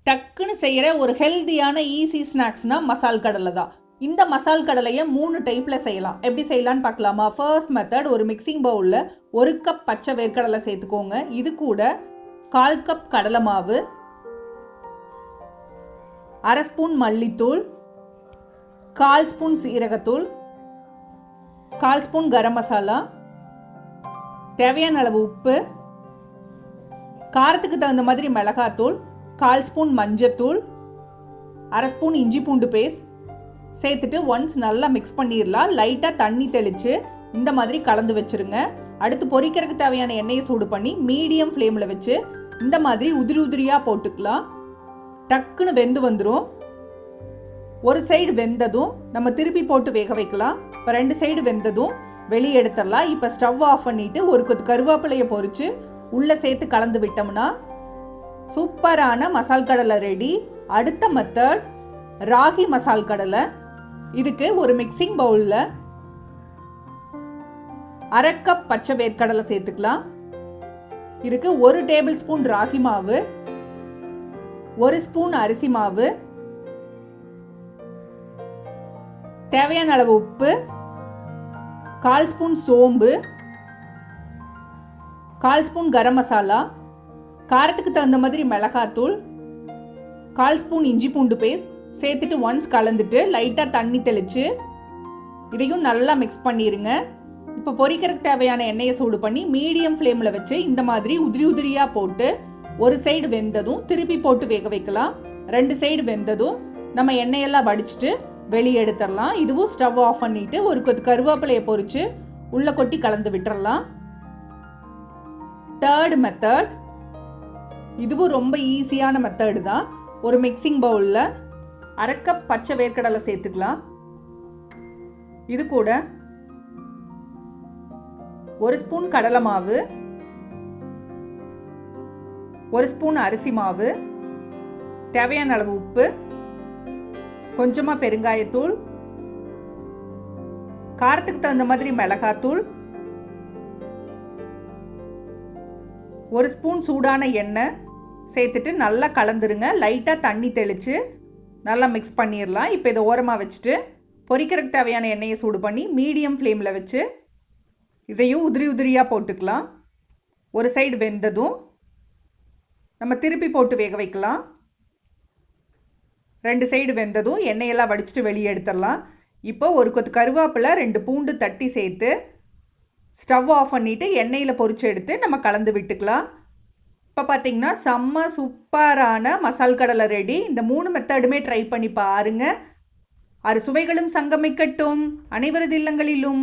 டக்குன்னு செய்கிற ஒரு ஹெல்தியான ஈஸி ஸ்நாக்ஸ்னால் மசால் கடலை தான். இந்த மசால் கடலையை 3 டைப்பில் செய்யலாம். எப்படி செய்யலான்னு பார்க்கலாமா? ஃபர்ஸ்ட் மெத்தட், ஒரு மிக்சிங் பவுலில் 1 கப் பச்சை வேர்க்கடலை சேர்த்துக்கோங்க. இது கூட 1/4 கப் கடலை மாவு, 1/2 ஸ்பூன் மல்லித்தூள், 1/4 ஸ்பூன் சீரகத்தூள், 1/4 ஸ்பூன் கரம் மசாலா, தேவையான அளவு உப்பு, காரத்துக்கு தகுந்த மாதிரி மிளகாத்தூள், 1/4 ஸ்பூன் மஞ்சத்தூள், 1/2 ஸ்பூன் இஞ்சி பூண்டு பேஸ்ட் சேர்த்துட்டு ஒன்ஸ் நல்லா மிக்ஸ் பண்ணிடலாம். லைட்டாக தண்ணி தெளித்து இந்த மாதிரி கலந்து வச்சுருங்க. அடுத்து பொரிக்கிறதுக்கு தேவையான எண்ணெயை சூடு பண்ணி மீடியம் ஃப்ளேமில் வச்சு இந்த மாதிரி உதிரி உதிரியாக போட்டுக்கலாம். டக்குன்னு வெந்து வந்துடும். ஒரு சைடு வெந்ததும் நம்ம திருப்பி போட்டு வேக வைக்கலாம். இப்போ 2 சைடு வெந்ததும் வெளியே எடுத்துடலாம். இப்போ ஸ்டவ் ஆஃப் பண்ணிவிட்டு ஒரு கொத்து கருவேப்பிலையை பொரித்து உள்ளே சேர்த்து கலந்து விட்டோம்னா சூப்பரான மசால் கடலை ரெடி. அடுத்த மெத்தட், ராகி மசால் கடலை. இதுக்கு ஒரு மிக்சிங் பவுலில் 1/2 கப் பச்சை வேர்க்கடலை சேர்த்துக்கலாம். இதுக்கு 1 டேபிள் ஸ்பூன் ராகி மாவு, 1 ஸ்பூன் அரிசி மாவு, தேவையான அளவு உப்பு, 1/4 ஸ்பூன் சோம்பு, 1/4 ஸ்பூன் கரம் மசாலா, காரத்துக்கு தகுந்த மாதிரி மிளகாத்தூள், 1/4 ஸ்பூன் இஞ்சி பூண்டு பேஸ்ட் சேர்த்துட்டு ஒன்ஸ் கலந்துட்டு லைட்டாக தண்ணி தெளித்து இதையும் நல்லா மிக்ஸ் பண்ணிடுங்க. இப்போ பொரிக்கிறதுக்கு தேவையான எண்ணெயை சூடு பண்ணி மீடியம் ஃப்ளேமில் வச்சு இந்த மாதிரி உதிரி உதிரியாக போட்டு ஒரு சைடு வெந்ததும் திருப்பி போட்டு வேக வைக்கலாம். 2 சைடு வெந்ததும் நம்ம எண்ணெயெல்லாம் வடிச்சிட்டு வெளியே எடுத்துடலாம். இதுவும் ஸ்டவ் ஆஃப் பண்ணிவிட்டு ஒரு கொத்து கருவேப்பிலையை பொரித்து உள்ளே கொட்டி கலந்து விட்டுறலாம். தேர்ட் மெத்தட், இதுவும் ரொம்ப ஈஸியான மெத்தடு தான். ஒரு மிக்சிங் பவுலில் 1/2 கப் பச்சை வேர்க்கடலை சேர்த்துக்கலாம். இது கூட 1 ஸ்பூன் கடலை மாவு, 1 ஸ்பூன் அரிசி மாவு, தேவையான அளவு உப்பு, கொஞ்சமாக பெருங்காயத்தூள், காரத்துக்கு தகுந்த மாதிரி மிளகாத்தூள், 1 ஸ்பூன் சூடான எண்ணெய் சேர்த்துட்டு நல்லா கலந்துருங்க. லைட்டாக தண்ணி தெளித்து நல்லா மிக்ஸ் பண்ணிடலாம். இப்போ இதை ஓரமாக வச்சுட்டு பொரிக்கிறதுக்கு தேவையான எண்ணெயை சூடு பண்ணி மீடியம் ஃப்ளேமில் வச்சு இதையும் உதிரி உதிரியாக போட்டுக்கலாம். ஒரு சைடு வெந்ததும் நம்ம திருப்பி போட்டு வேக வைக்கலாம். 2 சைடு வெந்ததும் எண்ணெயெல்லாம் வடிச்சிட்டு வெளியே எடுத்துடலாம். இப்போ ஒரு கொத்து கருவேப்பிலை, 2 பூண்டு தட்டி சேர்த்து ஸ்டவ் ஆஃப் பண்ணிவிட்டு எண்ணெயில் பொரிச்சு எடுத்து நம்ம கலந்து விட்டுக்கலாம். இப்போ பார்த்தீங்கன்னா செம்ம சூப்பரான மசால் கடலை ரெடி. இந்த 3 மெத்தடுமே ட்ரை பண்ணி பாருங்கள். 6 சுவைகளும் சங்கமிக்கட்டும் அனைவரது இல்லங்களிலும்.